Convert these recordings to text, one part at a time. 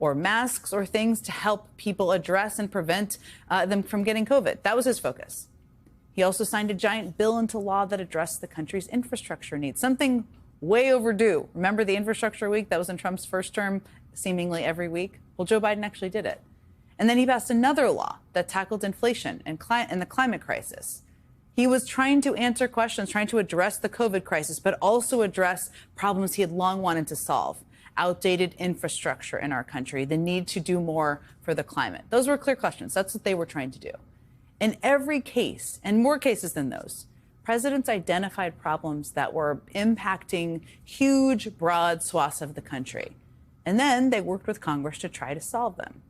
or masks or things to help people address and prevent them from getting COVID. That was his focus. He also signed a giant bill into law that addressed the country's infrastructure needs, something way overdue. Remember the infrastructure week that was in Trump's first term, seemingly every week? Well, Joe Biden actually did it. And then he passed another law that tackled inflation and the climate crisis. He was trying to answer questions, trying to address the COVID crisis, but also address problems he had long wanted to solve. Outdated infrastructure in our country, the need to do more for the climate. Those were clear questions. That's what they were trying to do. In every case, and more cases than those, presidents identified problems that were impacting huge, broad swaths of the country. And then they worked with Congress to try to solve them.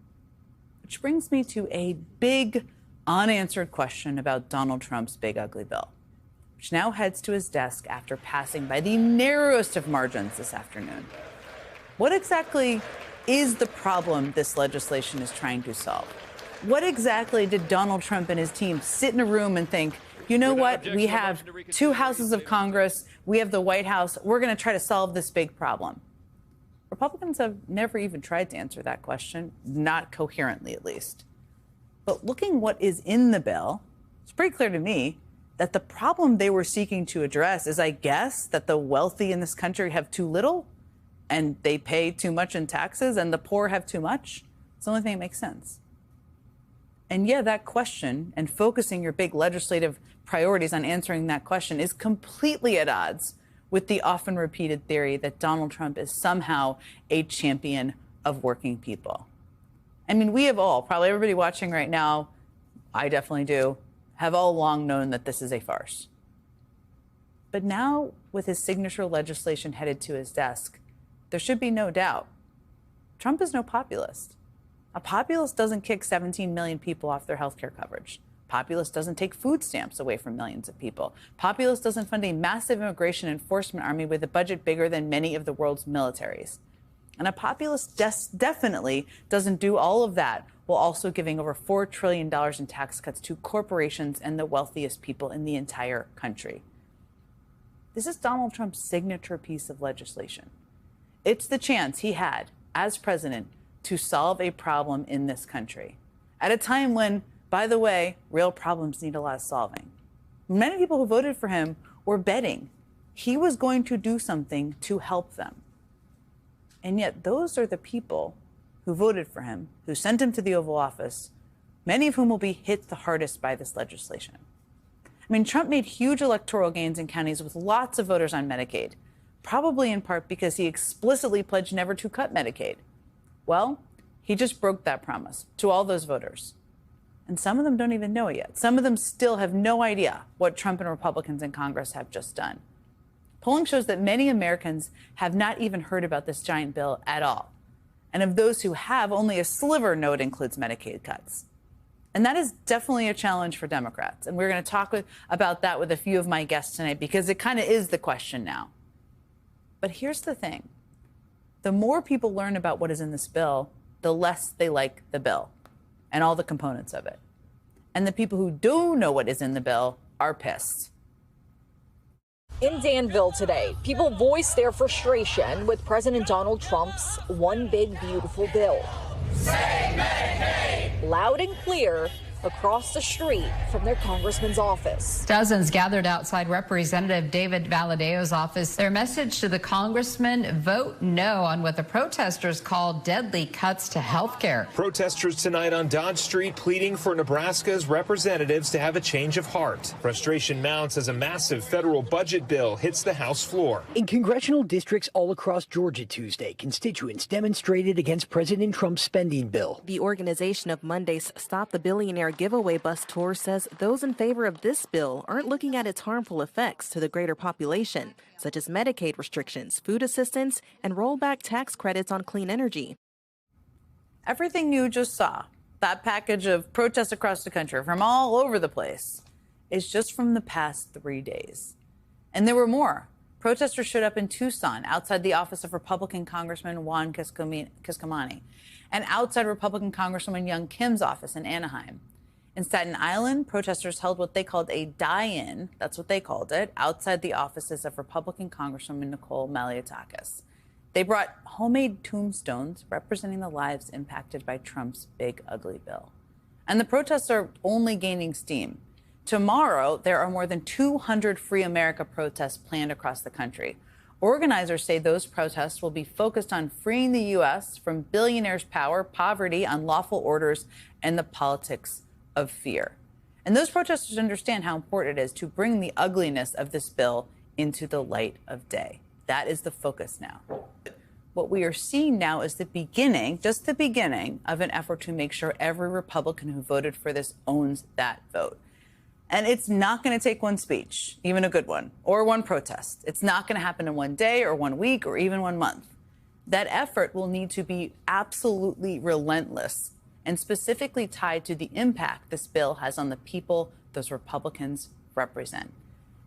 Which brings me to a big, unanswered question about Donald Trump's big, ugly bill, which now heads to his desk after passing by the narrowest of margins this afternoon. What exactly is the problem this legislation is trying to solve? What exactly did Donald Trump and his team sit in a room and think, you know what, we have two houses of Congress, we have the White House, we're going to try to solve this big problem? Republicans have never even tried to answer that question, not coherently at least. But looking what is in the bill, it's pretty clear to me that the problem they were seeking to address is, I guess, that the wealthy in this country have too little and they pay too much in taxes and the poor have too much. It's the only thing that makes sense. And yeah, that question and focusing your big legislative priorities on answering that question is completely at odds with the often repeated theory that Donald Trump is somehow a champion of working people. I mean, we have all, probably everybody watching right now, I definitely do, have all long known that this is a farce. But now, with his signature legislation headed to his desk, there should be no doubt. Trump is no populist. A populist doesn't kick 17 million people off their health care coverage. Populist doesn't take food stamps away from millions of people. Populist doesn't fund a massive immigration enforcement army with a budget bigger than many of the world's militaries. And a populist definitely doesn't do all of that while also giving over $4 trillion in tax cuts to corporations and the wealthiest people in the entire country. This is Donald Trump's signature piece of legislation. It's the chance he had, as president, to solve a problem in this country at a time when, by the way, real problems need a lot of solving. Many people who voted for him were betting he was going to do something to help them. And yet those are the people who voted for him, who sent him to the Oval Office, many of whom will be hit the hardest by this legislation. I mean, Trump made huge electoral gains in counties with lots of voters on Medicaid, probably in part because he explicitly pledged never to cut Medicaid. Well, he just broke that promise to all those voters. And some of them don't even know it yet. Some of them still have no idea what Trump and Republicans in Congress have just done. Polling shows that many Americans have not even heard about this giant bill at all. And of those who have, only a sliver know it includes Medicaid cuts. And that is definitely a challenge for Democrats. And we're going to talk about that with a few of my guests tonight, because it kind of is the question now. But here's the thing. The more people learn about what is in this bill, the less they like the bill and all the components of it. And the people who do know what is in the bill are pissed. In Danville today, people voiced their frustration with President Donald Trump's One Big Beautiful Bill. Save Medicaid! Loud and clear across the street from their congressman's office. Dozens gathered outside Representative David Vallejo's office. Their message to the congressman: vote no on what the protesters call deadly cuts to health care. Protesters tonight on Dodge Street pleading for Nebraska's representatives to have a change of heart. Frustration mounts as a massive federal budget bill hits the House floor. In congressional districts all across Georgia Tuesday, constituents demonstrated against President Trump's spending bill. The organization of Monday's Stop the Billionaire Giveaway Bus Tour says those in favor of this bill aren't looking at its harmful effects to the greater population, such as Medicaid restrictions, food assistance, and rollback tax credits on clean energy. Everything you just saw, that package of protests across the country from all over the place, is just from the past 3 days. And there were more. Protesters showed up in Tucson outside the office of Republican Congressman Juan Kiscomani and outside Republican Congresswoman Young Kim's office in Anaheim. In Staten Island, protesters held what they called a die-in, that's what they called it, outside the offices of Republican Congresswoman Nicole Malliotakis. They brought homemade tombstones representing the lives impacted by Trump's big, ugly bill. And the protests are only gaining steam. Tomorrow, there are more than 200 Free America protests planned across the country. Organizers say those protests will be focused on freeing the U.S. from billionaires' power, poverty, unlawful orders, and the politics of fear. And those protesters understand how important it is to bring the ugliness of this bill into the light of day. That is the focus now. What we are seeing now is the beginning, just the beginning, of an effort to make sure every Republican who voted for this owns that vote. And it's not going to take one speech, even a good one, or one protest. It's not going to happen in one day or 1 week or even 1 month. That effort will need to be absolutely relentless and specifically tied to the impact this bill has on the people those Republicans represent.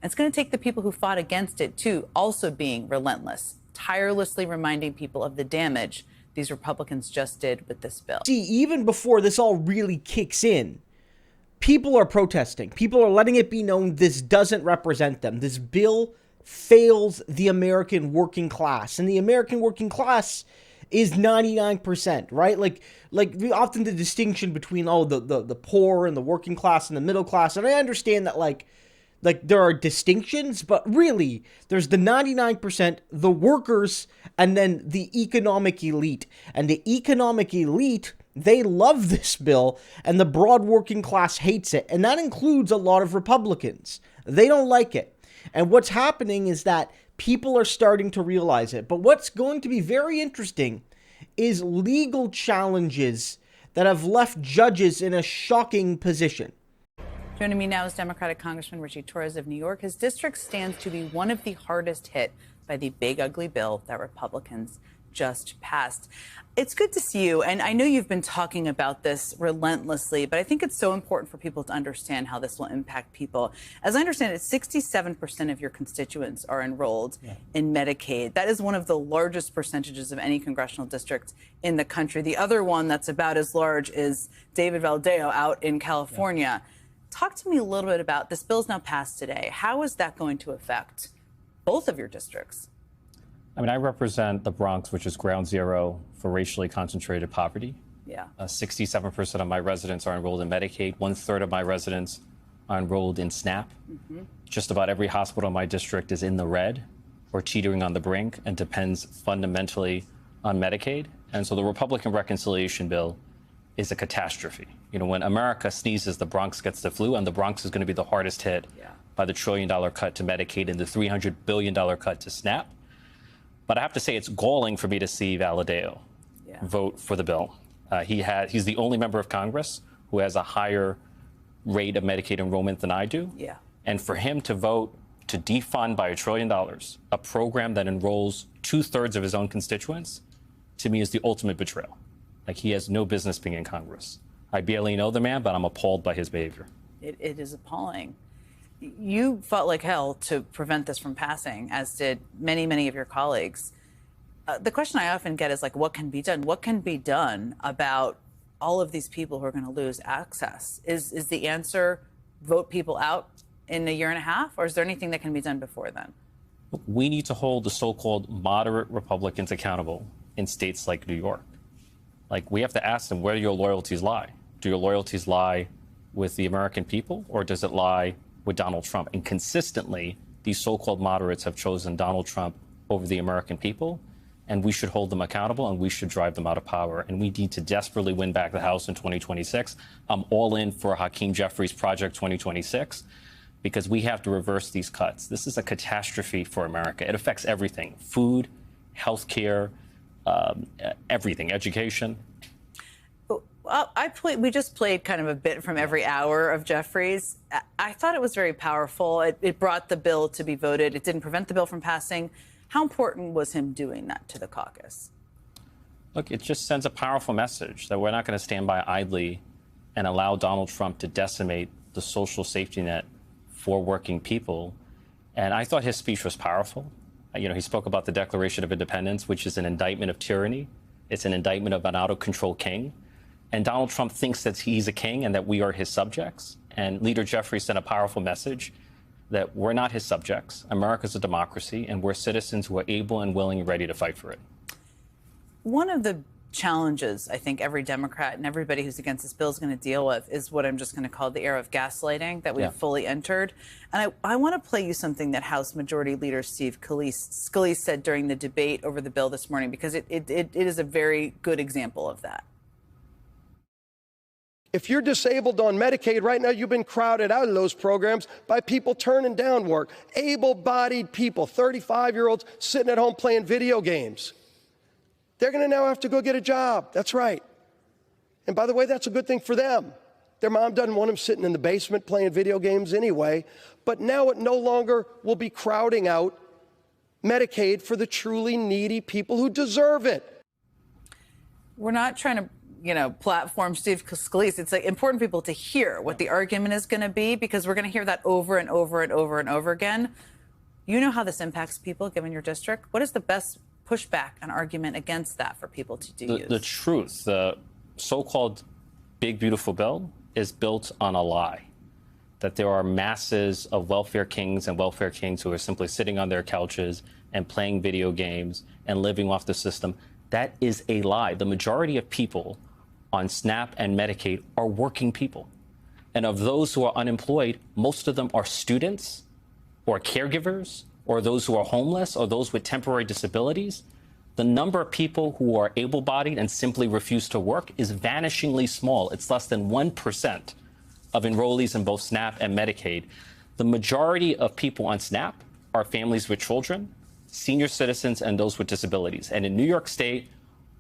And it's going to take the people who fought against it, too, also being relentless, tirelessly reminding people of the damage these Republicans just did with this bill. See, even before this all really kicks in, people are protesting. People are letting it be known this doesn't represent them. This bill fails the American working class. And the American working class is 99%, right? Like often the distinction between, the poor and the working class and the middle class. And I understand that, like there are distinctions, but really there's the 99%, the workers, and then the economic elite. And the economic elite, they love this bill, and the broad working class hates it. And that includes a lot of Republicans. They don't like it. And what's happening is that people are starting to realize it. But what's going to be very interesting is legal challenges that have left judges in a shocking position. Joining me now is Democratic Congressman Richie Torres of New York. His district stands to be one of the hardest hit by the big, ugly bill that Republicans just passed. It's good to see you. And I know you've been talking about this relentlessly, but I think it's so important for people to understand how this will impact people. As I understand it, 67% of your constituents are enrolled in Medicaid. That is one of the largest percentages of any congressional district in the country. The other one that's about as large is David Valadao out in California. Talk to me a little bit about this bill's now passed today. How is that going to affect both of your districts? I mean, I represent the Bronx, which is ground zero for racially concentrated poverty. 67% of my residents are enrolled in Medicaid. 1/3 of my residents are enrolled in SNAP. Just about every hospital in my district is in the red or teetering on the brink and depends fundamentally on Medicaid. And so the Republican reconciliation bill is a catastrophe. You know, when America sneezes, the Bronx gets the flu, and the Bronx is going to be the hardest hit by the $1 trillion cut to Medicaid and the $300 billion cut to SNAP. But I have to say, it's galling for me to see Valadao vote for the bill. He's the only member of Congress who has a higher rate of Medicaid enrollment than I do. And for him to vote to defund by $1 trillion a program that enrolls 2/3 of his own constituents, to me, is the ultimate betrayal. Like, he has no business being in Congress. I barely know the man, but I'm appalled by his behavior. It is appalling. You fought like hell to prevent this from passing, as did many, many of your colleagues. The question I often get is, like, what can be done? What can be done about all of these people who are going to lose access? Is the answer vote people out in 1.5 years, or is there anything that can be done before then? We need to hold the so-called moderate Republicans accountable in states like New York. Like, we have to ask them, where do your loyalties lie? Do your loyalties lie with the American people, or does it lie with Donald Trump? And consistently, these so-called moderates have chosen Donald Trump over the American people, and we should hold them accountable, and we should drive them out of power. And we need to desperately win back the House in 2026. I'm all in for Hakeem Jeffries Project 2026, because we have to reverse these cuts. This is a catastrophe for America. It affects everything: food, health care, everything, education. Well, we just played kind of a bit from every hour of Jeffries. I thought it was very powerful. It brought the bill to be voted. It didn't prevent the bill from passing. How important was him doing that to the caucus? Look, it just sends a powerful message that we're not going to stand by idly and allow Donald Trump to decimate the social safety net for working people. And I thought his speech was powerful. You know, he spoke about the Declaration of Independence, which is an indictment of tyranny. It's an indictment of an out-of-control king. And Donald Trump thinks that he's a king and that we are his subjects. And Leader Jeffries sent a powerful message that we're not his subjects. America's a democracy, and we're citizens who are able and willing and ready to fight for it. One of the challenges I think every Democrat and everybody who's against this bill is going to deal with is what I'm just going to call the era of gaslighting that we've fully entered. And I want to play you something that House Majority Leader Steve Scalise said during the debate over the bill this morning, because it is a very good example of that. If you're disabled on Medicaid right now, you've been crowded out of those programs by people turning down work. Able-bodied people, 35-year-olds sitting at home playing video games. They're going to now have to go get a job. That's right. And by the way, that's a good thing for them. Their mom doesn't want them sitting in the basement playing video games anyway. But now it no longer will be crowding out Medicaid for the truly needy people who deserve it. We're not trying to, platform Steve Scalise. It's like important for people to hear what the argument is going to be, because we're going to hear that over and over and over and over again. You know how this impacts people given your district. What is the best pushback, an argument against that for people to use? The truth, the so-called big, beautiful bill is built on a lie, that there are masses of welfare kings and welfare kings who are simply sitting on their couches and playing video games and living off the system. That is a lie. The majority of people on SNAP and Medicaid are working people. And of those who are unemployed, most of them are students or caregivers or those who are homeless or those with temporary disabilities. The number of people who are able-bodied and simply refuse to work is vanishingly small. It's less than 1% of enrollees in both SNAP and Medicaid. The majority of people on SNAP are families with children, senior citizens, and those with disabilities. And in New York State,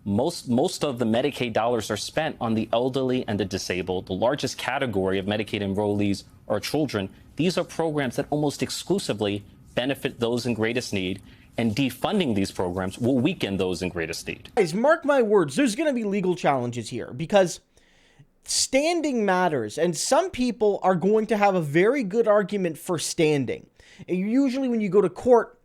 most of the Medicaid dollars are spent on the elderly and the disabled. The largest category of Medicaid enrollees are children. These are programs that almost exclusively benefit those in greatest need, and defunding these programs will weaken those in greatest need. Guys, mark my words, there's going to be legal challenges here, because standing matters, and some people are going to have a very good argument for standing. And usually when you go to court,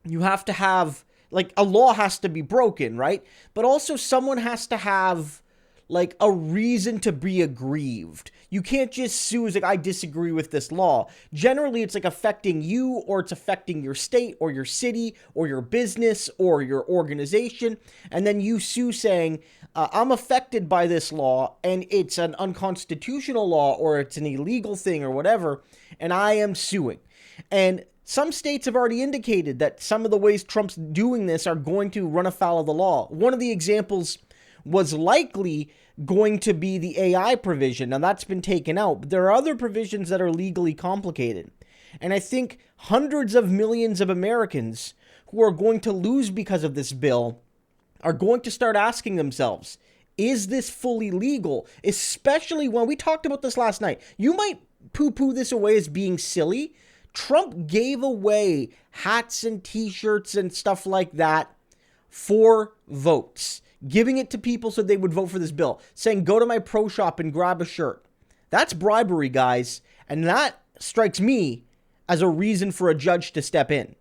you have to have, like, a law has to be broken, right? But also someone has to have, like, a reason to be aggrieved. You can't just sue as like, I disagree with this law. Generally, it's like affecting you, or it's affecting your state or your city or your business or your organization. And then you sue saying, I'm affected by this law and it's an unconstitutional law or it's an illegal thing or whatever, and I am suing. And some states have already indicated that some of the ways Trump's doing this are going to run afoul of the law. One of the examples was likely going to be the AI provision. Now, that's been taken out, but there are other provisions that are legally complicated. And I think hundreds of millions of Americans who are going to lose because of this bill are going to start asking themselves, is this fully legal? Especially when we talked about this last night. You might poo-poo this away as being silly. Trump gave away hats and t-shirts and stuff like that for votes, giving it to people so they would vote for this bill, saying, go to my pro shop and grab a shirt. That's bribery, guys. And that strikes me as a reason for a judge to step in.